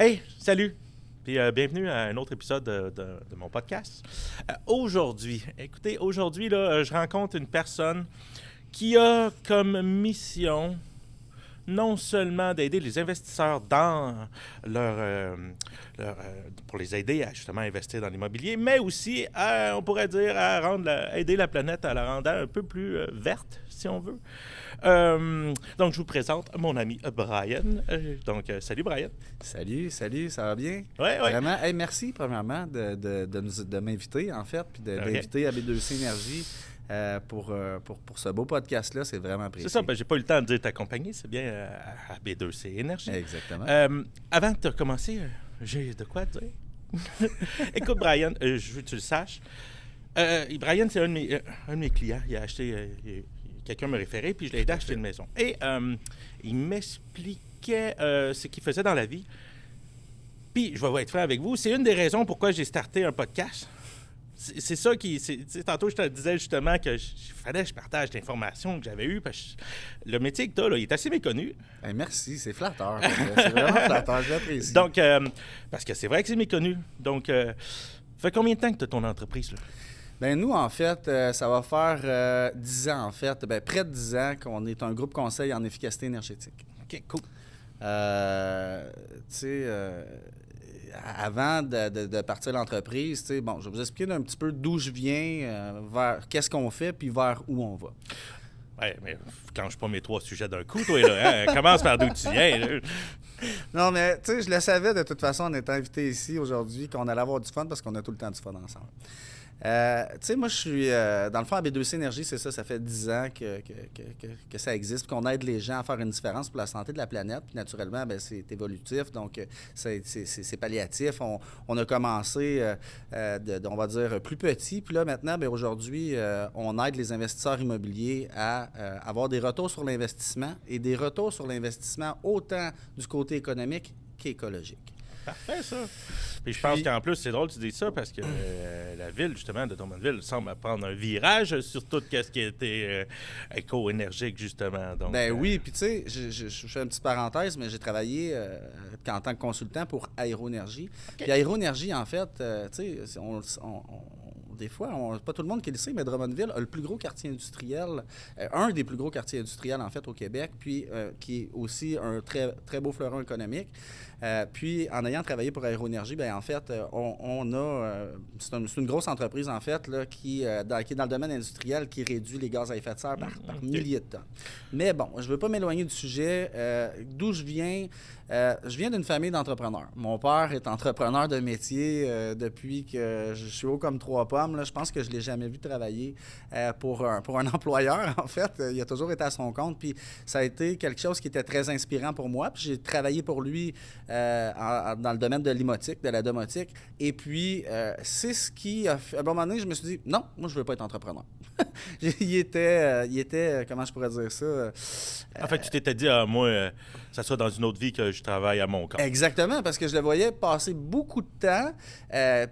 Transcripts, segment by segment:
Hey, salut! Puis bienvenue à un autre épisode de mon podcast. Aujourd'hui, là, je rencontre une personne qui a comme mission non seulement d'aider les investisseurs dans pour les aider à justement investir dans l'immobilier, mais aussi, on pourrait dire, à aider la planète à la rendre un peu plus verte, si on veut. Donc, je vous présente mon ami Brian. Salut Brian. Salut, ça va bien? Oui. Vraiment, hey, merci premièrement de m'inviter, en fait, puis d'inviter AB2C Énergie pour ce beau podcast-là. C'est vraiment apprécié. C'est ça, j'ai pas eu le temps de dire ta compagnie, c'est bien AB2C Énergie. Exactement. Avant de commencer, j'ai de quoi te dire. Écoute, Brian, je veux que tu le saches. Brian, c'est un de mes clients. Il a acheté... quelqu'un m'a référé, puis je l'ai aidé à acheter une maison. Et il m'expliquait ce qu'il faisait dans la vie. Puis, je vais être franc avec vous, c'est une des raisons pourquoi j'ai starté un podcast. C'est ça qui... Tantôt, je te disais justement que fallait que je partage l'information que j'avais eue, parce que le métier que tu as, là, il est assez méconnu. Hey, merci, c'est flatteur. C'est vraiment flatteur, je l'apprécie. Donc, parce que c'est vrai que c'est méconnu. Donc, fait combien de temps que tu as ton entreprise, là? Ben nous, en fait, ça va faire 10 ans, en fait. Ben, près de 10 ans qu'on est un groupe conseil en efficacité énergétique. OK, cool. Tu sais, avant de partir l'entreprise, tu sais, bon, je vais vous expliquer un petit peu d'où je viens, vers qu'est-ce qu'on fait, puis vers où on va. Ouais, mais clenche pas mes 3 sujets d'un coup, toi, là. Hein? Commence par d'où tu viens, là. Non, mais tu sais, je le savais de toute façon en étant invité ici aujourd'hui qu'on allait avoir du fun parce qu'on a tout le temps du fun ensemble. Tu sais, moi, je suis... dans le fond, AB2C Énergie, c'est ça. Ça fait 10 ans que ça existe, qu'on aide les gens à faire une différence pour la santé de la planète. Puis naturellement, bien, c'est évolutif, donc c'est palliatif. On a commencé, on va dire, plus petit. Puis là, maintenant, bien, aujourd'hui, on aide les investisseurs immobiliers à avoir des retours sur l'investissement et des retours sur l'investissement autant du côté économique qu'écologique. Parfait, ça. Puis je pense qu'en plus, c'est drôle que tu dis ça parce que la ville, justement, de Drummondville, semble prendre un virage sur tout ce qui était éco-énergique, justement. Donc, ben oui, puis tu sais, je fais une petite parenthèse, mais j'ai travaillé en tant que consultant pour Aéroénergie. Okay. Puis Aéroénergie, en fait, tu sais, des fois, pas tout le monde qui le sait, mais Drummondville a le plus gros quartier industriel, un des plus gros quartiers industriels, en fait, au Québec, puis qui est aussi un très, très beau fleuron économique. Puis, en ayant travaillé pour Aéroénergie, bien, en fait, on a... c'est une grosse entreprise, en fait, là, qui est dans le domaine industriel, qui réduit les gaz à effet de serre par milliers de tonnes. Mais bon, je ne veux pas m'éloigner du sujet. D'où je viens d'une famille d'entrepreneurs. Mon père est entrepreneur de métier depuis que je suis haut comme 3 pommes. Là. Je pense que je ne l'ai jamais vu travailler pour un employeur, en fait. Il a toujours été à son compte. Puis ça a été quelque chose qui était très inspirant pour moi. Puis j'ai travaillé pour lui dans le domaine de l'imotique, de la domotique. Et puis, c'est ce qui a fait... À un moment donné, je me suis dit, non, moi, je ne veux pas être entrepreneur. il était, comment je pourrais dire ça? En fait, tu t'étais dit, moi, ça soit dans une autre vie que je travaille à mon compte. Exactement, parce que je le voyais passer beaucoup de temps.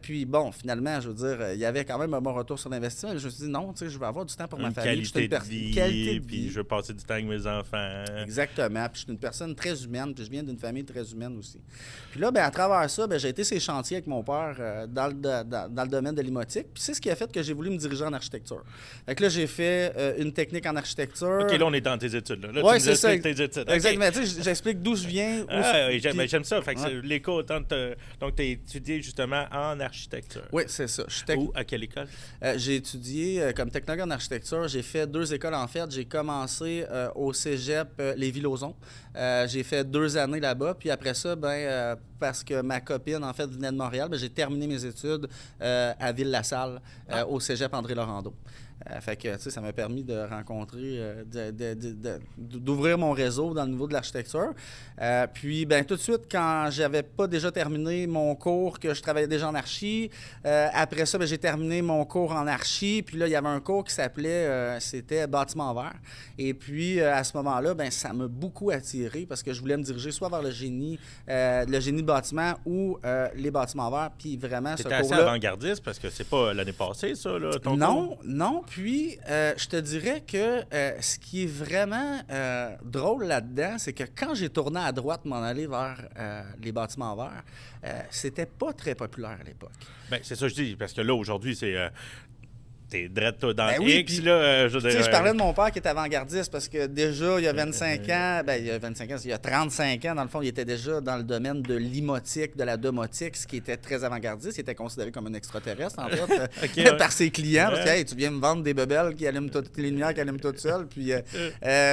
Puis bon, finalement, je veux dire, il y avait quand même un bon retour sur l'investissement. Je me suis dit, non, tu sais, je veux avoir du temps pour ma famille. Qualité de vie, puis je veux passer du temps avec mes enfants. Exactement. Puis je suis une personne très humaine, puis je viens d'une famille très humaine aussi. Puis là, bien, à travers ça, bien, j'ai été ces chantiers avec mon père dans le domaine de l'imotique. Puis c'est ce qui a fait que j'ai voulu me diriger en architecture. Fait que là, j'ai fait une technique en architecture. OK, là, on est dans tes études. Là, oui, tu c'est ça. Tes études. Exactement. Okay. Tu sais, j'explique d'où je viens. J'aime ça. Fait que l'éco, donc, tu as étudié justement en architecture. Oui, c'est ça. Où, à quelle école? J'ai étudié comme technologue en architecture. J'ai fait 2 écoles, en fait. J'ai commencé au cégep Lévis-Lauzon. J'ai fait 2 années là-bas. Puis après ça, parce que ma copine, en fait, venait de Montréal, j'ai terminé mes études à Ville-la-Salle, au cégep André-Laurando. Fait que, tu sais, ça m'a permis de rencontrer, d'ouvrir mon réseau dans le niveau de l'architecture. Puis, tout de suite, quand j'avais pas déjà terminé mon cours, que je travaillais déjà en archi, après ça, j'ai terminé mon cours en archi. Puis là, il y avait un cours qui s'appelait, c'était bâtiment vert. Et puis, à ce moment-là, ça m'a beaucoup attiré parce que je voulais me diriger soit vers le génie de bâtiment ou les bâtiments verts. Puis vraiment, ce cours-là... T'étais assez avant-gardiste parce que c'est pas l'année passée, ça, là, ton cours? Non. puis je te dirais que ce qui est vraiment drôle là-dedans, c'est que quand j'ai tourné à droite m'en aller vers les bâtiments verts, c'était pas très populaire à l'époque. Ben, c'est ça que je dis, parce que là, aujourd'hui, c'est... t'es drette, toi, dans Ben oui, X, puis, là, je parlais de mon père qui était avant-gardiste parce que déjà, il y a 25 ans, il y a 35 ans, dans le fond, il était déjà dans le domaine de l'imotique, de la domotique, ce qui était très avant-gardiste. Il était considéré comme un extraterrestre, en fait, par ses clients. Parce que, hey, tu viens me vendre des bebelles qui allument toutes les lumières, qui allument toutes seules. Puis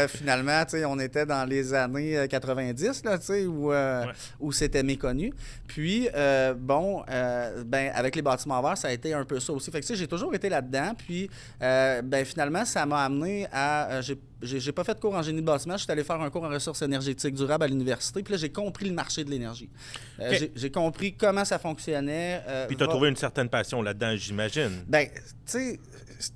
finalement, tu sais, on était dans les années 90, là, tu sais, où c'était méconnu. Puis, avec les bâtiments verts, ça a été un peu ça aussi. Fait que, tu sais, j'ai toujours été là-dedans. Puis, finalement, ça m'a amené à... J'ai pas fait de cours en génie de bâtiment. Je suis allé faire un cours en ressources énergétiques durables à l'université. Puis là, j'ai compris le marché de l'énergie. Okay. J'ai compris comment ça fonctionnait. Puis tu as trouvé une certaine passion là-dedans, j'imagine. Ben, tu sais...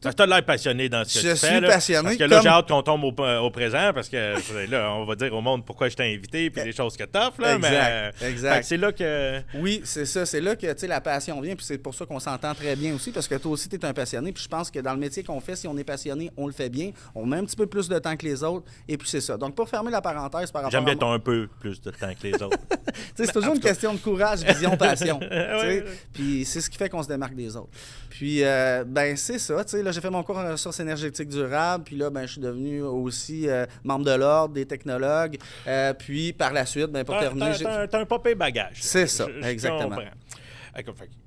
Tu as l'air passionné dans ce que tu fais. Je suis passionné. Parce que là, j'ai hâte qu'on tombe au présent, parce que là, on va dire au monde pourquoi je t'ai invité, puis les choses que t'offres. Là, exact. C'est là que... Oui, c'est ça. C'est là que la passion vient, puis c'est pour ça qu'on s'entend très bien aussi, parce que toi aussi, tu es un passionné. Puis je pense que dans le métier qu'on fait, si on est passionné, on le fait bien. On met un petit peu plus de temps que les autres, et puis c'est ça. Donc, pour fermer la parenthèse par rapport J'aime bien ton un peu plus de temps que les autres. C'est toujours une question de courage, vision, passion. Puis c'est ce qui fait qu'on se démarque des autres. Puis, c'est ça. Là, j'ai fait mon cours en ressources énergétiques durables, puis là, je suis devenu aussi membre de l'Ordre des technologues. Puis, par la suite, pour terminer... T'as un papier bagage. C'est ça, exactement.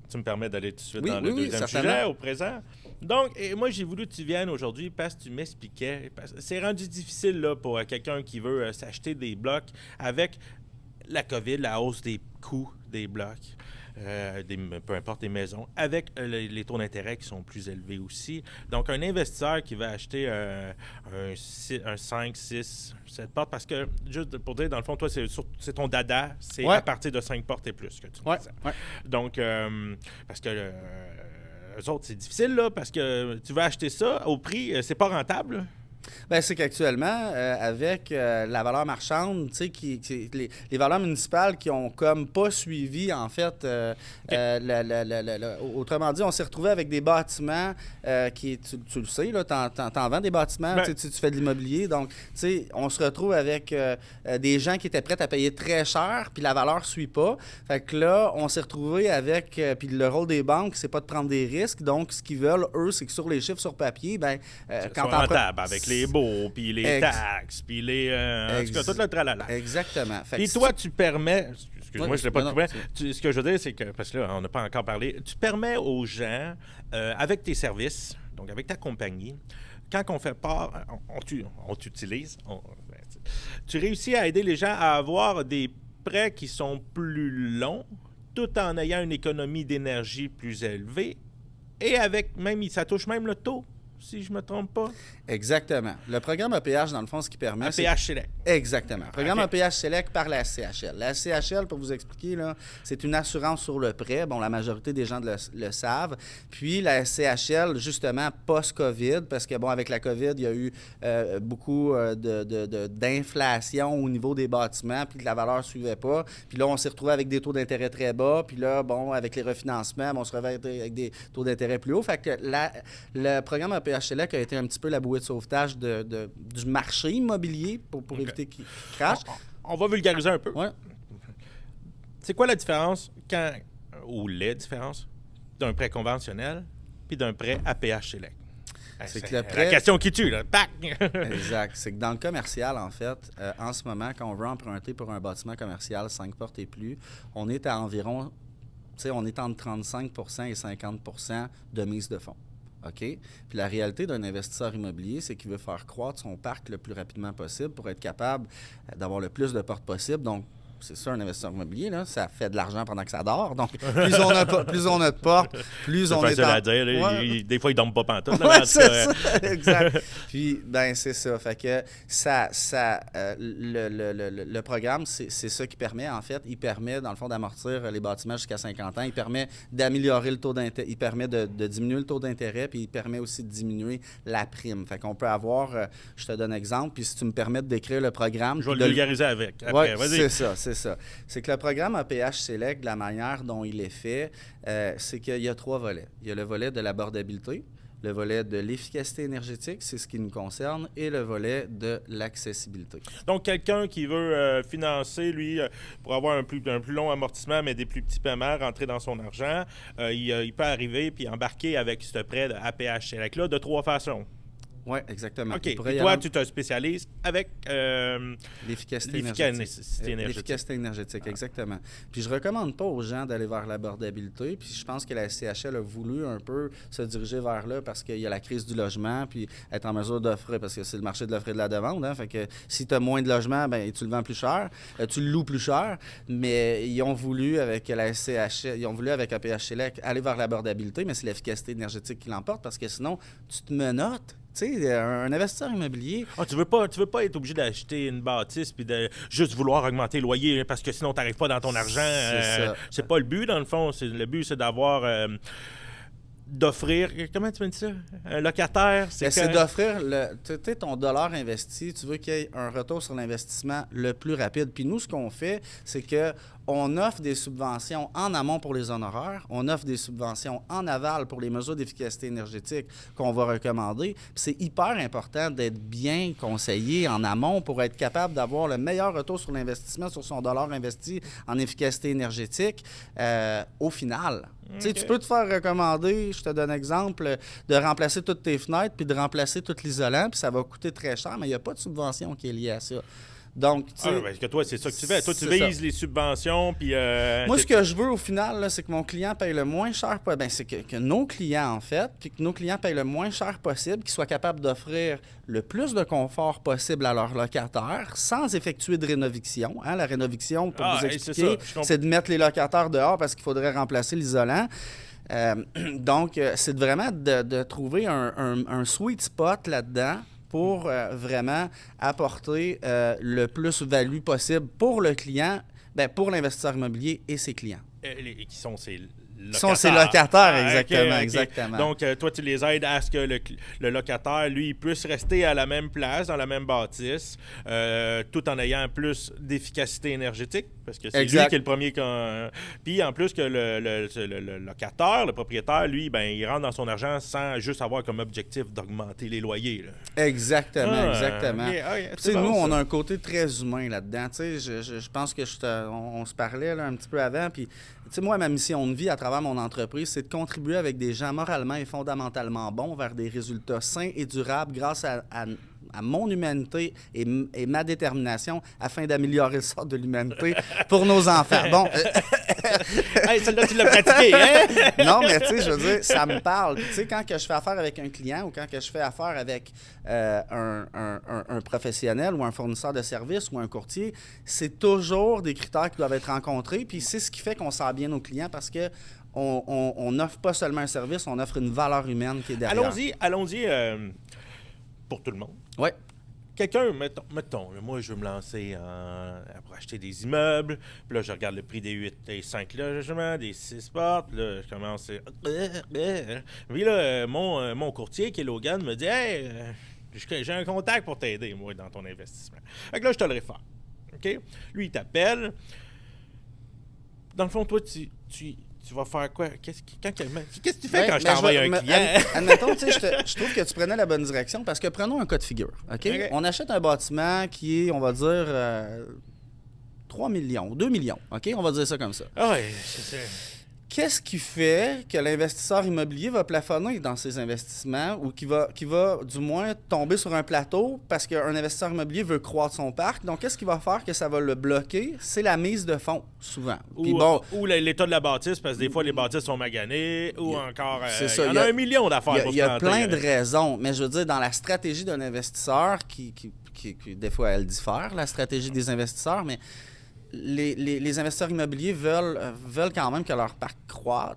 Tu me permets d'aller tout de suite dans le deuxième sujet, au présent. Donc, moi, j'ai voulu que tu viennes aujourd'hui parce que tu m'expliquais. C'est rendu difficile là, pour quelqu'un qui veut s'acheter des blocs avec la COVID, la hausse des coûts des blocs. Peu importe les maisons, avec les taux d'intérêt qui sont plus élevés aussi. Donc, un investisseur qui va acheter un 5, 6, 7 portes, parce que, juste pour dire, dans le fond, toi, c'est ton dada, c'est à partir de 5 portes et plus que tu me disais. Ouais. Donc, parce que eux autres, c'est difficile, là, parce que tu vas acheter ça au prix, c'est pas rentable. C'est qu'actuellement, avec la valeur marchande, tu sais, les valeurs municipales qui ont comme pas suivi, en fait, autrement dit, on s'est retrouvé avec des bâtiments qui, tu le sais, là, t'en vends des bâtiments, tu fais de l'immobilier, donc, tu sais, on se retrouve avec des gens qui étaient prêts à payer très cher, puis la valeur suit pas. Fait que là, on s'est retrouvé avec, puis le rôle des banques, c'est pas de prendre des risques, donc, ce qu'ils veulent, eux, c'est que sur les chiffres sur papier, quand on rentable avec les baux, puis les taxes, puis les... en tout cas, tout le tralala. Exactement. Puis toi, tu permets... Excuse-moi, je ne l'ai pas trouvé. Ce que je veux dire, c'est que, parce que là, on n'a pas encore parlé, tu permets aux gens, avec tes services, donc avec ta compagnie, quand on fait part, on t'utilise, tu réussis à aider les gens à avoir des prêts qui sont plus longs, tout en ayant une économie d'énergie plus élevée, et avec même, ça touche même le taux, si je ne me trompe pas. Exactement. Le programme APH, dans le fond, ce qui permet... APH Select. Exactement. Le programme APH Select par la CHL. La CHL, pour vous expliquer, là, c'est une assurance sur le prêt. Bon, la majorité des gens le savent. Puis la CHL, justement, post-COVID, parce que, bon, avec la COVID, il y a eu beaucoup d'inflation au niveau des bâtiments, puis que la valeur ne suivait pas. Puis là, on s'est retrouvé avec des taux d'intérêt très bas. Puis là, bon, avec les refinancements, on se retrouvait avec des taux d'intérêt plus hauts. Fait que le programme APH Select a été un petit peu la bouée de sauvetage du marché immobilier pour éviter qu'il crache. On va vulgariser un peu. Ouais. C'est quoi la différence ou les différences d'un prêt conventionnel puis d'un prêt APH Select? C'est que le prêt... La question qui tue, là. Pac! Exact. C'est que dans le commercial, en fait, en ce moment, quand on veut emprunter pour un bâtiment commercial 5 portes et plus, on est à environ, on est entre 35 et 50 % de mise de fonds. OK? Puis la réalité d'un investisseur immobilier, c'est qu'il veut faire croître son parc le plus rapidement possible pour être capable d'avoir le plus de portes possible. Donc, c'est ça, un investisseur immobilier, là, ça fait de l'argent pendant que ça dort. Donc, plus on a de portes, plus on est... C'est facile à dire. Des fois, ils ne dorment pas pantoute. Oui, c'est ça, exact. Puis, c'est ça. Fait que le programme, c'est ça qui permet, en fait. Il permet, dans le fond, d'amortir les bâtiments jusqu'à 50 ans. Il permet d'améliorer le taux d'intérêt. Il permet de diminuer le taux d'intérêt, puis il permet aussi de diminuer la prime. Fait qu'on peut avoir... je te donne un exemple, puis si tu me permets de décrire le programme... Je vais le vulgariser avec. Après, vas-y. C'est ça. C'est que le programme APH Select, la manière dont il est fait, c'est qu'il y a 3 volets. Il y a le volet de l'abordabilité, le volet de l'efficacité énergétique, c'est ce qui nous concerne, et le volet de l'accessibilité. Donc, quelqu'un qui veut financer, lui, pour avoir un plus long amortissement, mais des plus petits paiements, rentrer dans son argent, il peut arriver puis embarquer avec ce prêt de APH Select-là de 3 façons. Oui, exactement. OK. Et toi, tu te spécialises avec l'efficacité énergétique. L'efficacité énergétique, exactement. Puis je recommande pas aux gens d'aller vers l'abordabilité. Puis je pense que la SCHL a voulu un peu se diriger vers là parce qu'il y a la crise du logement, puis être en mesure d'offrir, parce que c'est le marché de l'offre et de la demande. Hein, fait que si tu as moins de logements, ben tu le vends plus cher, tu le loues plus cher. Mais ils ont voulu avec la SCHL, ils ont voulu avec APH Select aller vers l'abordabilité, mais c'est l'efficacité énergétique qui l'emporte parce que sinon, tu te menottes. Tu sais, un investisseur immobilier... Ah, tu veux pas être obligé d'acheter une bâtisse puis de juste vouloir augmenter le loyer parce que sinon, tu n'arrives pas dans ton argent. C'est pas le but, dans le fond. Le but, c'est d'avoir... d'offrir... Comment tu me dis ça? Un locataire, c'est d'offrir ton dollar investi. Tu veux qu'il y ait un retour sur l'investissement le plus rapide. Puis nous, ce qu'on fait, c'est que on offre des subventions en amont pour les honoraires, on offre des subventions en aval pour les mesures d'efficacité énergétique qu'on va recommander. Puis c'est hyper important d'être bien conseillé en amont pour être capable d'avoir le meilleur retour sur l'investissement, sur son dollar investi en efficacité énergétique au final. Okay. Tu peux te faire recommander, je te donne un exemple, de remplacer toutes tes fenêtres puis de remplacer tout l'isolant, puis ça va coûter très cher, mais il n'y a pas de subvention qui est liée à ça. Donc, parce que toi, c'est ça que tu fais. Toi, tu vises les subventions, puis... Moi, ce que je veux, au final, là, c'est que mon client paye le moins cher... c'est que nos clients, en fait, puis que nos clients payent le moins cher possible, qu'ils soient capables d'offrir le plus de confort possible à leurs locataires sans effectuer de rénoviction. Hein? La rénoviction, pour vous expliquer, c'est de mettre les locataires dehors parce qu'il faudrait remplacer l'isolant. Donc, c'est vraiment de trouver un sweet spot là-dedans pour vraiment apporter le plus de value possible pour le client, pour l'investisseur immobilier et ses clients. Et qui sont ses locataires. Sont ses locataires, exactement, okay. exactement. Donc, toi, tu les aides à ce que le locataire, lui, puisse rester à la même place, dans la même bâtisse, tout en ayant plus d'efficacité énergétique, parce que c'est lui qui est le premier. Puis, en plus que le locataire, le propriétaire, lui, il rentre dans son argent sans juste avoir comme objectif d'augmenter les loyers. Là. Exactement, exactement. Nous, on a un côté très humain là-dedans. Je pense que on se parlait là, un petit peu avant, puis moi, ma mission de vie à travers mon entreprise, c'est de contribuer avec des gens moralement et fondamentalement bons vers des résultats sains et durables grâce à mon humanité et ma détermination afin d'améliorer le sort de l'humanité pour nos enfants. Bon. Hey, celle-là, tu l'as pratiqué, hein? Non, mais tu sais, je veux dire, ça me parle. Tu sais, quand que je fais affaire avec un client ou quand que je fais affaire avec un professionnel ou un fournisseur de services ou un courtier, c'est toujours des critères qui doivent être rencontrés. Puis c'est ce qui fait qu'on sert bien nos clients parce que on n'offre pas seulement un service, on offre une valeur humaine qui est derrière. Allons-y pour tout le monde. Oui. Quelqu'un, mettons moi, je veux me lancer pour acheter des immeubles. Puis là, je regarde le prix des 8 et 5 logements, des 6 portes. Là, je commence Puis là, mon courtier, qui est Logan, me dit « Hey, j'ai un contact pour t'aider, moi, dans ton investissement. » Fait que là, je te le réfère. OK? Lui, il t'appelle. Dans le fond, toi, tu vas faire quoi? Qu'est-ce que tu fais quand je t'envoie un client? Admettons, je trouve que tu prenais la bonne direction parce que prenons un cas de figure. Okay? On achète un bâtiment qui est, on va dire, 3 millions, 2 millions. OK? On va dire ça comme ça. Ah oui, c'est ça. Qu'est-ce qui fait que l'investisseur immobilier va plafonner dans ses investissements ou qui va du moins tomber sur un plateau parce qu'un investisseur immobilier veut croître son parc? Donc, qu'est-ce qui va faire que ça va le bloquer? C'est la mise de fonds, souvent. Ou l'état de la bâtisse, parce que des fois, les bâtisses sont maganées, ou encore... il y en a 1 million d'affaires pour se planter. Il y a plein de raisons, mais je veux dire, dans la stratégie d'un investisseur, qui des fois, elle diffère, la stratégie des investisseurs, mais... Les investisseurs immobiliers veulent quand même que leur parc croît.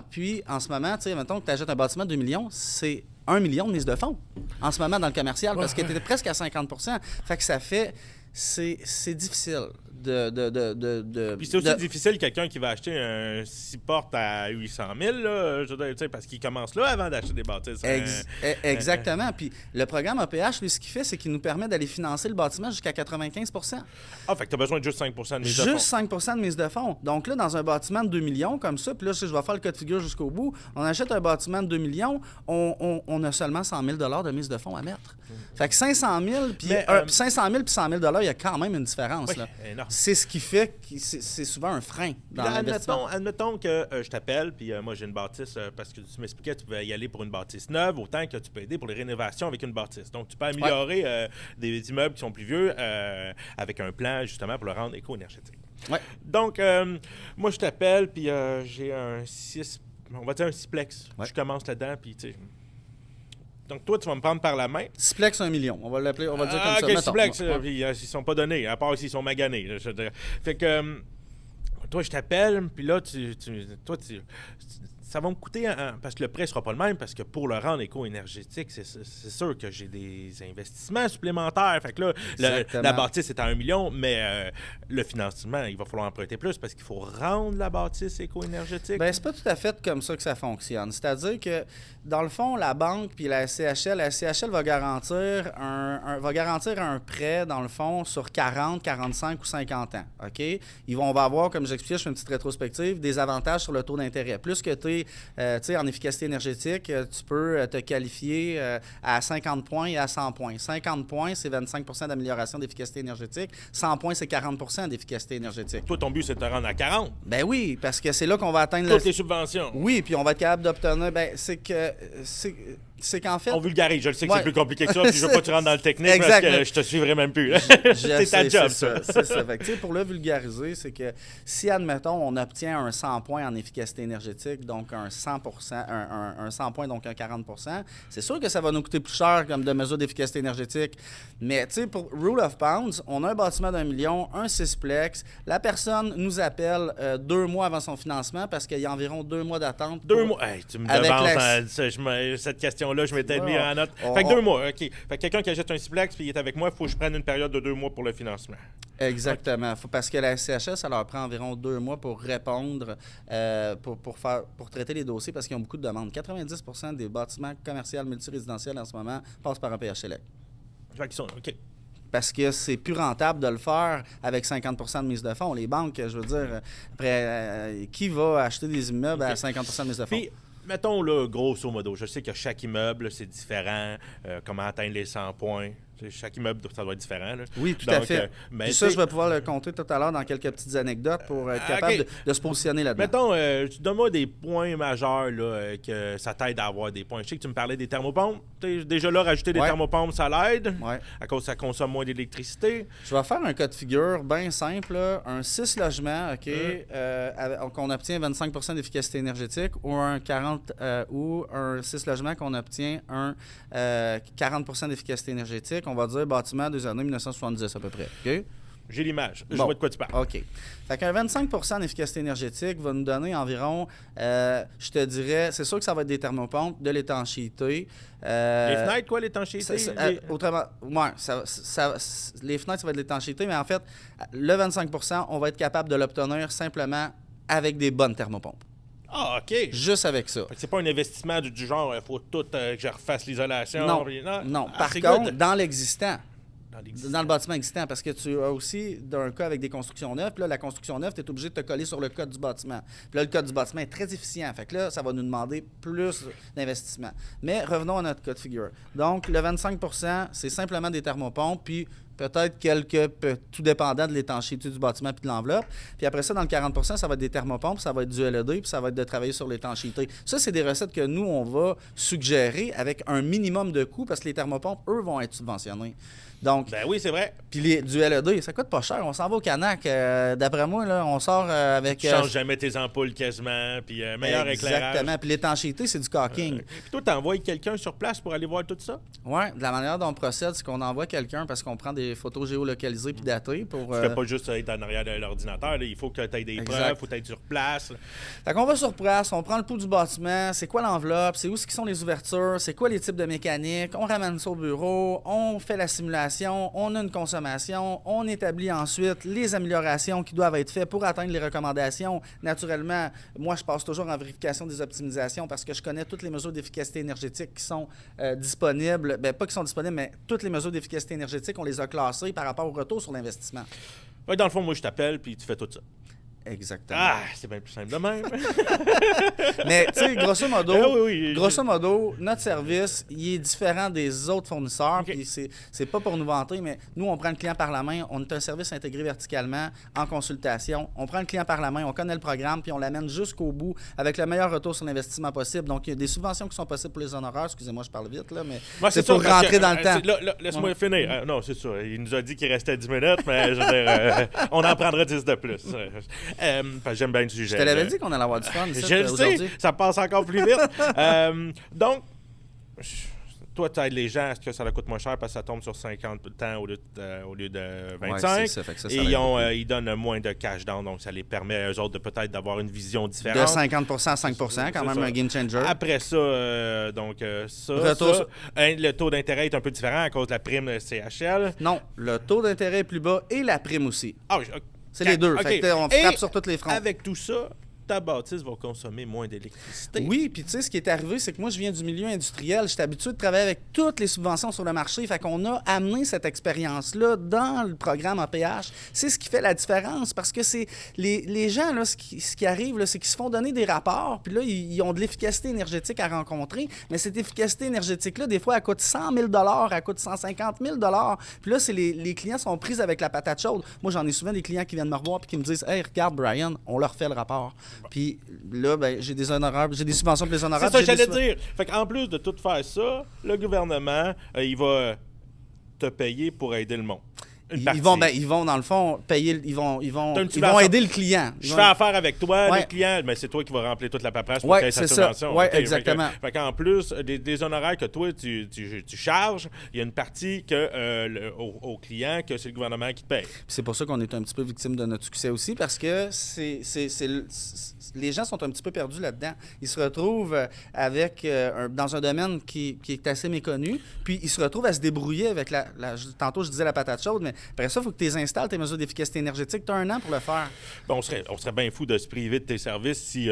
Puis, en ce moment, tu sais, mettons que tu achètes un bâtiment de 2 millions, c'est 1 million de mise de fonds en ce moment dans le commercial parce que tu étais presque à 50 %. Fait que ça fait... C'est difficile Puis c'est aussi difficile, quelqu'un qui va acheter un 6 portes à 800 000, là, je veux dire, tu sais, parce qu'il commence là avant d'acheter des bâtisses. Exactement. Puis le programme APH, lui, ce qu'il fait, c'est qu'il nous permet d'aller financer le bâtiment jusqu'à 95 Ah, fait que tu as besoin de juste 5 de mise de fonds. Juste 5 de mise de fonds. Donc là, dans un bâtiment de 2 millions comme ça, puis là, si je vais faire le cas de figure jusqu'au bout, on achète un bâtiment de 2 millions, on a seulement 100 000 de mise de fonds à mettre. Fait que 500 000 puis 500 000 puis 100 000 $, il y a quand même une différence. Oui, là. Énorme. C'est ce qui fait que c'est souvent un frein dans l'investissement. Admettons que je t'appelle, puis moi j'ai une bâtisse, parce que tu m'expliquais que tu pouvais y aller pour une bâtisse neuve, autant que tu peux aider pour les rénovations avec une bâtisse. Donc tu peux améliorer des immeubles qui sont plus vieux avec un plan justement pour le rendre éco-énergétique. Ouais. Donc, moi je t'appelle, puis j'ai un 6, on va dire un sixplex. Ouais. Je commence là-dedans, puis tu sais. Donc, toi, tu vas me prendre par la main. Sixplex 1 million. On va l'appeler, on va le dire comme ça. OK, sixplex, puis ils sont pas donnés, à part s'ils sont maganés. Là, je veux dire. Fait que, toi, je t'appelle, puis là, ça va me coûter, parce que le prix ne sera pas le même, parce que pour le rendre éco-énergétique, c'est sûr que j'ai des investissements supplémentaires. Fait que là, la bâtisse est à 1 million, mais le financement, il va falloir emprunter plus parce qu'il faut rendre la bâtisse éco-énergétique. Bien, c'est pas tout à fait comme ça que ça fonctionne. C'est-à-dire que, dans le fond, la banque puis la SCHL va garantir un prêt, dans le fond, sur 40, 45 ou 50 ans. OK? On va avoir, comme j'expliquais, je fais une petite rétrospective, des avantages sur le taux d'intérêt. Plus que tu es en efficacité énergétique, tu peux te qualifier à 50 points et à 100 points. 50 points, c'est 25 d'amélioration d'efficacité énergétique. 100 points, c'est 40 d'efficacité énergétique. Toi, ton but, c'est de te rendre à 40. Ben oui, parce que c'est là qu'on va atteindre... Toutes les subventions. Oui, puis on va être capable d'obtenir... C'est qu'en fait... On vulgarise. Je le sais que c'est plus compliqué que ça, puis je veux pas que tu rentres dans le technique exact, parce que je te suivrais même plus. C'est ta job, ça. C'est ça. Fait que, pour le vulgariser, c'est que si, admettons, on obtient un 100 points en efficacité énergétique, donc un 100 un 100 points, donc un 40 c'est sûr que ça va nous coûter plus cher comme de mesure d'efficacité énergétique. Mais, tu sais, pour Rule of Pounds, on a un bâtiment d'1 million, un sixplex. La personne nous appelle 2 mois avant son financement parce qu'il y a environ 2 mois d'attente. 2 mois? Hey, tu me devances cette question-là, je m'étais mis en note. Fait que 2 mois, OK. Fait que quelqu'un qui achète un sixplex puis il est avec moi, il faut que je prenne une période de 2 mois pour le financement. Exactement. Parce que la SCHS, ça leur prend environ 2 mois pour répondre, pour traiter les dossiers parce qu'ils ont beaucoup de demandes. 90 des bâtiments commerciaux multirésidentiels en ce moment passent par un PHLEC. Fait qu'ils sont, OK. Parce que c'est plus rentable de le faire avec 50 de mise de fonds. Les banques, je veux dire, après, qui va acheter des immeubles à 50 de mise de fonds? Puis, mettons, là, grosso modo, je sais que chaque immeuble, c'est différent, comment atteindre les 100 points. Chaque immeuble, ça doit être différent. Là. Oui, tout à fait. Puis ça, je vais pouvoir le compter tout à l'heure dans quelques petites anecdotes pour être capable de se positionner là-dedans. Mettons, donne-moi des points majeurs là, que ça t'aide à avoir des points. Je sais que tu me parlais des thermopompes. Déjà là, rajouter des thermopompes, ça l'aide. Ouais. À cause que ça consomme moins d'électricité. Je vais faire un cas de figure bien simple. Là. Un 6 logements, OK, qu'on obtient 25 d'efficacité énergétique ou un 6 logements qu'on obtient un 40 d'efficacité énergétique. On va dire bâtiment des années 1970 à peu près. OK? J'ai l'image. Je vois de quoi tu parles. OK. Fait qu'un 25 d'efficacité énergétique va nous donner environ, je te dirais, c'est sûr que ça va être des thermopompes, de l'étanchéité. Les fenêtres, quoi, l'étanchéité? Autrement, ouais, les fenêtres, ça va être de l'étanchéité, mais en fait, le 25 on va être capable de l'obtenir simplement avec des bonnes thermopompes. Ah, OK. Juste avec ça. Fait que c'est pas un investissement du genre, il faut tout que je refasse l'isolation. Non. Par contre, dans l'existant, dans le bâtiment existant, parce que tu as aussi d'un cas avec des constructions neuves, puis là, la construction neuve, tu es obligé de te coller sur le code du bâtiment. Puis là, le code du bâtiment est très efficient. Fait que là, ça va nous demander plus d'investissement. Mais revenons à notre cas de figure. Donc, le 25 c'est simplement des thermopompes, puis peut-être tout dépendant de l'étanchéité du bâtiment puis de l'enveloppe. Puis après ça, dans le 40 ça va être des thermopompes, ça va être du LED, puis ça va être de travailler sur l'étanchéité. Ça, c'est des recettes que nous, on va suggérer avec un minimum de coûts parce que les thermopompes, eux, vont être subventionnés. Donc, ben oui, c'est vrai. Puis du LED, ça coûte pas cher. On s'en va au Canac. D'après moi, là, on sort avec... Tu changes jamais tes ampoules quasiment, puis meilleur éclairage. Exactement. Puis l'étanchéité, c'est du caulking. Puis toi, t'envoies quelqu'un sur place pour aller voir tout ça? Oui. De la manière dont on procède, c'est qu'on envoie quelqu'un parce qu'on prend des photos géolocalisées puis datées. Tu ne fais pas juste être en arrière de l'ordinateur. Là. Il faut que tu aies des preuves, il faut être sur place. Fait qu'on va sur place, on prend le pouls du bâtiment, c'est quoi l'enveloppe, c'est où sont les ouvertures, c'est quoi les types de mécanique, on ramène ça au bureau, on fait la simulation, on a une consommation, on établit ensuite les améliorations qui doivent être faites pour atteindre les recommandations. Naturellement, moi, je passe toujours en vérification des optimisations parce que je connais toutes les mesures d'efficacité énergétique qui sont disponibles. Bien, pas qui sont disponibles, mais toutes les mesures d'efficacité énergétique, on les a classées par rapport au retour sur l'investissement. Ouais, dans le fond, moi, je t'appelle puis tu fais tout ça. Exactement. Ah, c'est bien plus simple de même. Mais, tu sais, grosso modo, notre service, il est différent des autres fournisseurs. Okay. Puis c'est pas pour nous vanter, mais nous, on prend le client par la main. On est un service intégré verticalement en consultation. On prend le client par la main, on connaît le programme, puis on l'amène jusqu'au bout avec le meilleur retour sur l'investissement possible. Donc, il y a des subventions qui sont possibles pour les honoraires. Excusez-moi, je parle vite, là, mais c'est pour rentrer dans le temps. Là, laisse-moi finir. Non, c'est ça. Il nous a dit qu'il restait 10 minutes, mais je veux dire, on en prendra 10 de plus. Parce que j'aime bien le sujet. Je te l'avais dit qu'on allait avoir du fun. Je le sais, ça passe encore plus vite. Donc, toi, tu aides les gens, est-ce que ça leur coûte moins cher parce que ça tombe sur 50 ans au lieu de 25? Ouais, c'est ça. Fait que ça et ils donnent moins de cash down, donc ça les permet à eux autres de peut-être d'avoir une vision différente. De 50 à 5 quand même, un game changer. Après ça, le taux d'intérêt est un peu différent à cause de la prime CHL. Non, le taux d'intérêt est plus bas et la prime aussi. Ah oui, c'est les deux. Okay. Fait que on frappe sur tous les fronts. Avec tout ça, ta bâtisse va consommer moins d'électricité. Oui, puis tu sais, ce qui est arrivé, c'est que moi, je viens du milieu industriel. Je suis habitué de travailler avec toutes les subventions sur le marché. Fait qu'on a amené cette expérience-là dans le programme APH. C'est ce qui fait la différence parce que c'est les gens, là, ce qui arrive, là, c'est qu'ils se font donner des rapports, puis là, ils ont de l'efficacité énergétique à rencontrer. Mais cette efficacité énergétique-là, des fois, elle coûte 100 000 elle coûte 150 000 Puis là, les clients sont pris avec la patate chaude. Moi, j'en ai souvent des clients qui viennent me revoir puis qui me disent « Hey, regarde, Brian, on leur fait le rapport. » Puis là, ben, j'ai des honoraires, j'ai des subventions pour les honoraires. C'est ça que j'allais dire. Fait qu'en plus de tout faire ça, le gouvernement, il va te payer pour aider le monde. Ils vont, dans le fond, payer. Ils vont aider le client. Je fais affaire avec toi, le client, mais c'est toi qui vas remplir toute la paperasse pour qu'il y ait sa subvention. Oui, exactement. Fait qu'en plus des honoraires que toi, tu charges, il y a une partie au client que c'est le gouvernement qui te paye. C'est pour ça qu'on est un petit peu victime de notre succès aussi, parce que les gens sont un petit peu perdus là-dedans. Ils se retrouvent dans un domaine qui est assez méconnu, puis ils se retrouvent à se débrouiller avec tantôt, je disais la patate chaude, mais après ça, il faut que tu les installes, tes mesures d'efficacité énergétique. Tu as 1 an pour le faire. On serait bien fou de se priver de tes services si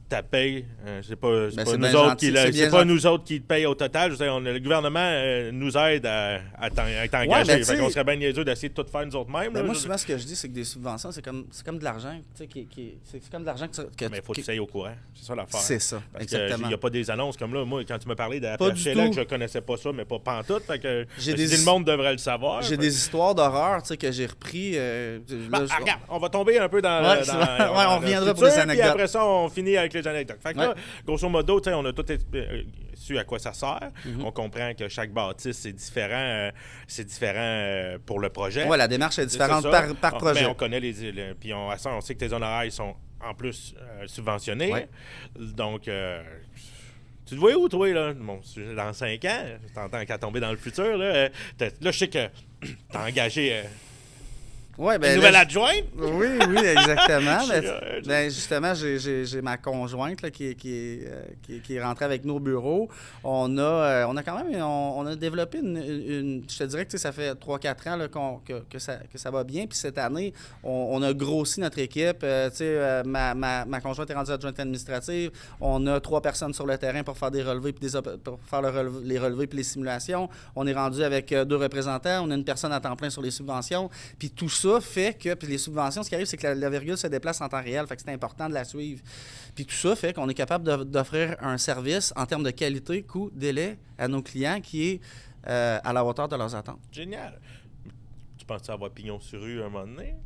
ta paye, c'est pas nous autres qui te payent au total. Je veux dire, le gouvernement nous aide à être engagés. Fait qu'on serait bien niaiseux d'essayer de tout faire nous autres mêmes. Moi, souvent, ce que je dis, c'est que des subventions, c'est comme de l'argent. C'est comme de l'argent mais il faut que tu sois au courant. C'est ça l'affaire. C'est ça, exactement. Il n'y a pas des annonces comme là. Moi, quand tu me parlais de la PHL, je connaissais pas ça, mais pas pantoute. Fait que le monde devrait le savoir. J'ai des histoires d'horreur que j'ai repris. Regarde, on va tomber un peu dans... on reviendra pour les anecdotes. Puis après ça, on finit avec les anecdotes. Fait que là, grosso modo, on a tout su à quoi ça sert. On comprend que chaque bâtisse, c'est différent pour le projet. Oui, la démarche est différente par projet. Mais on connaît puis on sait que tes honoraires sont en plus subventionnés. Ouais. Donc, tu te vois où, toi, là? Bon, dans 5 ans, je t'entends qu'à tomber dans le futur. Là, je sais que tu as engagé... une nouvelle adjointe? Oui, exactement. Justement, j'ai ma conjointe là, qui est rentrée avec nous au bureau. On a quand même on a développé une je te dirais que ça fait 3-4 ans là, que ça va bien. Puis cette année, on a grossi notre équipe. Ma conjointe est rendue adjointe administrative. On a 3 personnes sur le terrain pour faire des relevés pour faire les relevés puis les simulations. On est rendu avec 2 représentants. On a une personne à temps plein sur les subventions. Puis tout ça fait que, puis les subventions, ce qui arrive, c'est que la virgule se déplace en temps réel, fait que c'est important de la suivre. Puis tout ça fait qu'on est capable d'offrir un service en termes de qualité, coût, délai à nos clients qui est à la hauteur de leurs attentes. Génial. Tu penses avoir pignon sur rue un moment donné?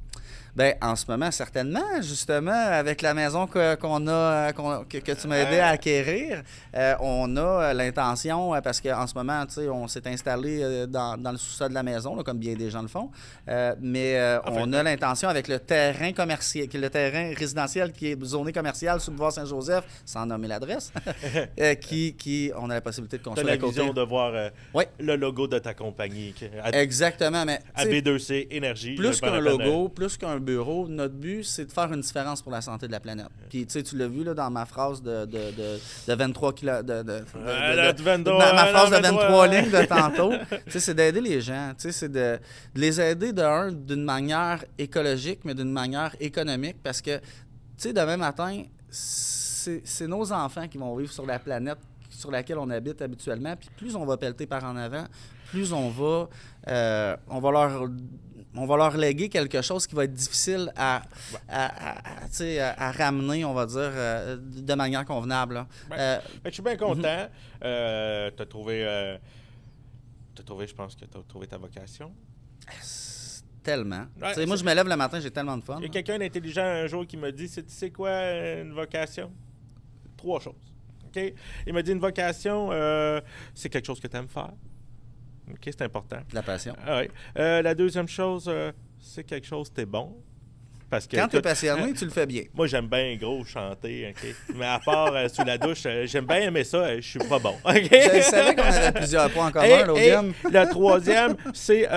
Ben, en ce moment, certainement, justement, avec la maison que tu m'as aidé à acquérir, on a l'intention, parce qu'en ce moment, tu sais, on s'est installé dans le sous-sol de la maison, là, comme bien des gens le font, on a l'intention avec le terrain commercial, le terrain résidentiel qui est zoné commercial sous boulevard Saint-Joseph, sans nommer l'adresse, on a la possibilité de construire à côté. Tu as la vision de voir le logo de ta compagnie. Exactement, mais AB2C Énergie. Plus qu'un logo, plus qu'un bureau, notre but, c'est de faire une différence pour la santé de la planète. Puis, tu sais, tu l'as vu là, dans ma phrase de 23 kilos. Ma phrase de 23 lignes de tantôt. Tu sais, c'est d'aider les gens. Tu sais, c'est de les aider d'une manière écologique, mais d'une manière économique. Parce que, tu sais, demain matin, c'est nos enfants qui vont vivre sur la planète sur laquelle on habite habituellement. Puis plus on va pelleter par en avant, plus on va leur léguer quelque chose qui va être difficile à ramener, on va dire, de manière convenable. Je suis bien content. Tu as trouvé, je pense que tu as trouvé ta vocation. Tellement. Ouais, moi, je me lève le matin, j'ai tellement de fun. Il y a quelqu'un d'intelligent un jour qui m'a dit, tu sais quoi, une vocation? 3 choses. Okay? Il m'a dit, une vocation, c'est quelque chose que tu aimes faire. OK, c'est important. La passion. Ah, oui. La deuxième chose, c'est quelque chose que tu es bon. Parce que quand tu es passionné, tu le fais bien. Moi, j'aime bien gros chanter, OK? Mais à part sous la douche, j'aime bien aimer ça, je suis pas bon. OK? Je savais qu'on avait plusieurs points en commun, Logan. La troisième, c'est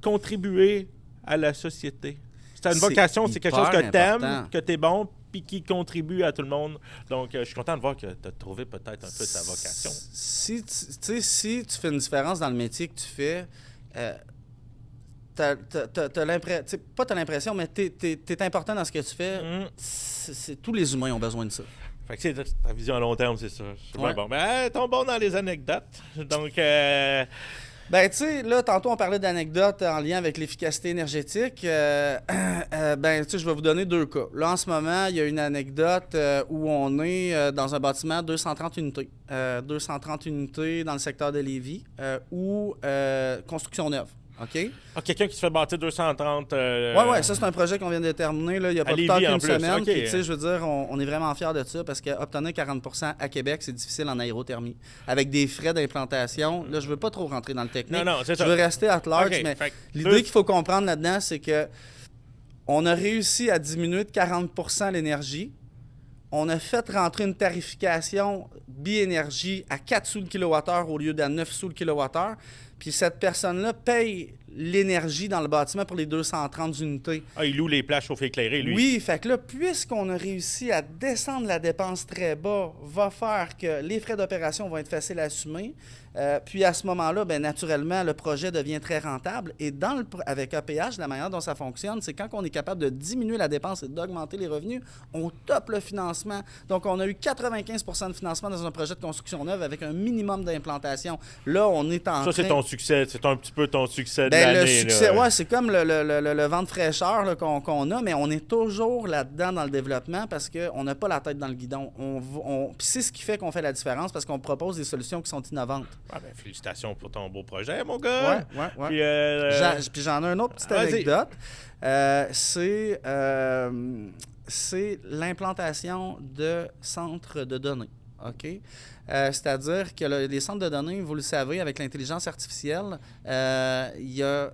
contribuer à la société. C'est une vocation, c'est quelque chose que tu aimes, que tu es bon, puis qui contribue à tout le monde. Donc, je suis content de voir que tu as trouvé peut-être un peu ta vocation. Si tu fais une différence dans le métier que tu fais, t'as l'impression, pas t'as l'impression, mais t'es important dans ce que tu fais. Tous les humains ont besoin de ça. Fait que c'est ta vision à long terme, c'est ça. Ouais. Bon. Ben, t'es bon dans les anecdotes. Donc, ben, tu sais, là, tantôt, on parlait d'anecdotes en lien avec l'efficacité énergétique. Ben, tu sais, je vais vous donner 2 cas. Là, en ce moment, il y a une anecdote où on est dans un bâtiment 230 unités. 230 unités dans le secteur de Lévis ou construction neuve. OK? Quelqu'un qui se fait bâtir 230... Oui, ça, c'est un projet qu'on vient de terminer là, il n'y a pas plus tard qu'une semaine. Okay. Puis, tu sais, je veux dire, on est vraiment fiers de ça parce qu'obtenir 40 % à Québec, c'est difficile en aérothermie. Avec des frais d'implantation, là, je ne veux pas trop rentrer dans le technique. Non, c'est ça. Je veux rester at large, mais l'idée qu'il faut comprendre là-dedans, c'est que on a réussi à diminuer de 40 % l'énergie. On a fait rentrer une tarification bi-énergie à 4 sous le kilowattheure au lieu d'à 9 sous le kilowattheure. Puis cette personne-là paye l'énergie dans le bâtiment pour les 230 unités. Il loue les plages chauffées éclairées, lui. Oui, fait que là, puisqu'on a réussi à descendre la dépense très bas, va faire que les frais d'opération vont être faciles à assumer. Puis à ce moment-là, bien, naturellement, le projet devient très rentable. Et avec APH, la manière dont ça fonctionne, c'est quand on est capable de diminuer la dépense et d'augmenter les revenus, on top le financement. Donc, on a eu 95 % de financement dans un projet de construction neuve avec un minimum d'implantation. Là, on est en train... Ça, c'est ton succès. C'est un petit peu ton succès de l'année. Le succès, ouais, c'est comme le vent de fraîcheur là, qu'on a, mais on est toujours là-dedans dans le développement parce qu'on n'a pas la tête dans le guidon. Puis c'est ce qui fait qu'on fait la différence parce qu'on propose des solutions qui sont innovantes. Ah ben, félicitations pour ton beau projet, mon gars. Ouais. Puis j'en ai une autre petite anecdote. C'est l'implantation de centres de données. OK? C'est-à-dire que les centres de données, vous le savez, avec l'intelligence artificielle, il y a...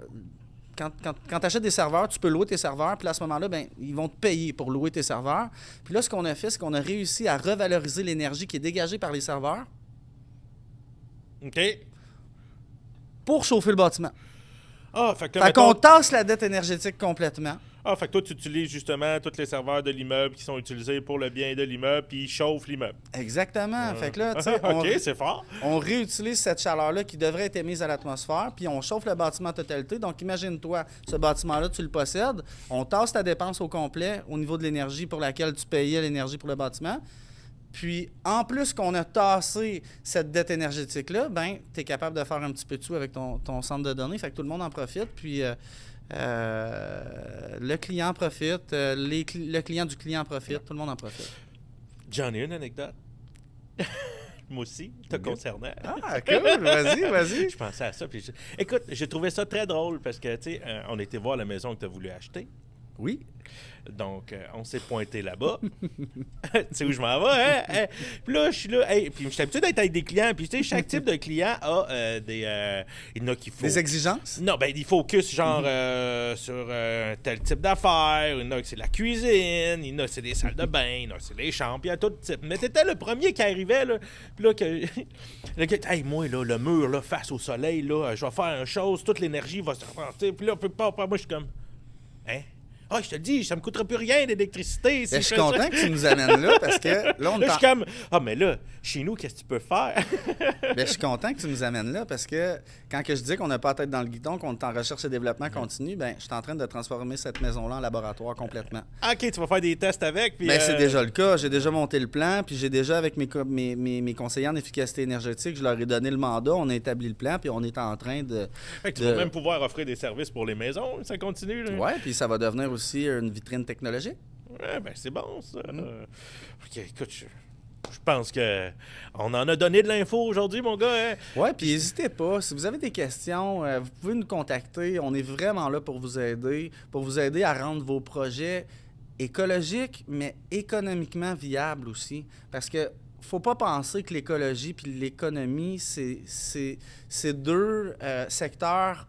Quand tu achètes des serveurs, tu peux louer tes serveurs, puis là, à ce moment-là, ben, ils vont te payer pour louer tes serveurs. Puis là, ce qu'on a fait, c'est qu'on a réussi à revaloriser l'énergie qui est dégagée par les serveurs. OK. Pour chauffer le bâtiment. Fait qu'on tasse la dette énergétique complètement. Fait que toi, tu utilises justement tous les serveurs de l'immeuble qui sont utilisés pour le bien de l'immeuble, puis ils chauffent l'immeuble. Exactement. Fait que là, tu sais, c'est fort. On réutilise cette chaleur-là qui devrait être émise à l'atmosphère, puis on chauffe le bâtiment en totalité. Donc, imagine-toi, ce bâtiment-là, tu le possèdes, on tasse ta dépense au complet au niveau de l'énergie pour laquelle tu payais l'énergie pour le bâtiment. Puis, en plus qu'on a tassé cette dette énergétique-là, ben, tu es capable de faire un petit peu de sous avec ton centre de données. Fait que tout le monde en profite. Puis, le client profite, le client du client profite, tout le monde en profite. J'en ai une anecdote. Moi aussi, te concernant. Ah, cool! Vas-y. Je pensais à ça. Écoute, j'ai trouvé ça très drôle parce que, tu sais, on était voir la maison que tu as voulu acheter. Oui. Donc, on s'est pointé là-bas. Tu sais où je m'en vais, hein? Puis là, je suis là. Hey, puis je suis habitué d'être avec des clients. Puis, tu sais, chaque type de client a il y en a qui faut. Des exigences? Non, ben, il focus genre sur tel type d'affaires. Il y en a que c'est la cuisine. Il y en a que c'est des salles de bain. Il y en a que c'est les chambres. Puis, il y a tout type. Mais t'étais le premier qui arrivait, là. Puis là, le gars, hey, moi, là, le mur, là, face au soleil, là, je vais faire une chose. Toute l'énergie va se repartir. Puis là, moi, je suis comme. Hein? Ah, je te dis, ça me coûtera plus rien d'électricité. Je suis content que tu nous amènes là parce que là, on là, je suis comme, mais là, chez nous, qu'est-ce que tu peux faire? Je suis content que tu nous amènes là parce que quand que je dis qu'on n'a pas la tête dans le guidon, qu'on est en recherche et développement continu, ben, je suis en train de transformer cette maison-là en laboratoire complètement. OK, tu vas faire des tests avec. Puis, c'est déjà le cas. J'ai déjà monté le plan, puis j'ai déjà, avec mes conseillers en efficacité énergétique, je leur ai donné le mandat, on a établi le plan, puis on est en train de... tu vas même pouvoir offrir des services pour les maisons, ça continue. Oui, puis ça va devenir aussi une vitrine technologique. Ouais, ben c'est bon, ça. OK, écoute, je pense que on en a donné de l'info aujourd'hui, mon gars. Hein? Oui, puis n'hésitez pas. Si vous avez des questions, vous pouvez nous contacter. On est vraiment là pour vous aider à rendre vos projets écologiques, mais économiquement viables aussi. Parce que faut pas penser que l'écologie puis l'économie, c'est deux secteurs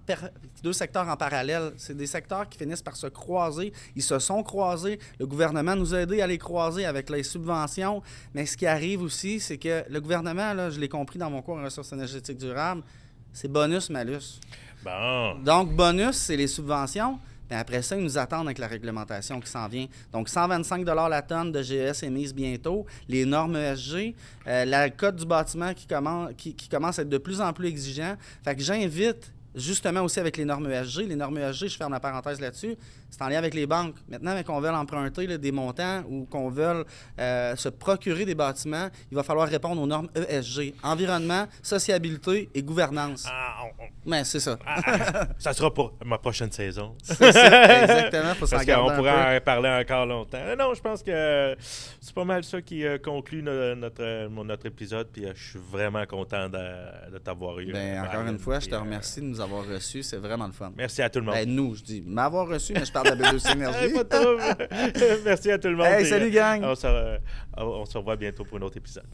en parallèle. C'est des secteurs qui finissent par se croiser. Ils se sont croisés. Le gouvernement nous a aidés à les croiser avec les subventions. Mais ce qui arrive aussi, c'est que le gouvernement, là, je l'ai compris dans mon cours en ressources énergétiques durables, c'est bonus-malus. Bon. Donc, bonus, c'est les subventions. Mais après ça, ils nous attendent avec la réglementation qui s'en vient. Donc, 125 $ la tonne de GES émise bientôt, les normes ESG, la cote du bâtiment qui commence à être de plus en plus exigeant. Fait que j'invite, justement aussi avec les normes ESG. Les normes ESG, je ferme la parenthèse là-dessus, c'est en lien avec les banques. Maintenant, qu'on veut emprunter là, des montants ou qu'on veut se procurer des bâtiments, il va falloir répondre aux normes ESG. Environnement, sociabilité et gouvernance. Mais c'est ça. Ça sera pas ma prochaine saison. C'est ça, exactement. Faut s'en Parce garder qu'on pourrait en parler encore longtemps. Non, je pense que c'est pas mal ça qui conclut notre épisode. Puis je suis vraiment content de t'avoir eu. Encore une fois, je te remercie de nous avoir reçus. C'est vraiment le fun. Merci à tout le monde. Nous, je dis m'avoir reçu, mais je parle de la B2C Énergie. Pas trop. Merci à tout le monde. Hey, salut gang! On se revoit bientôt pour un autre épisode.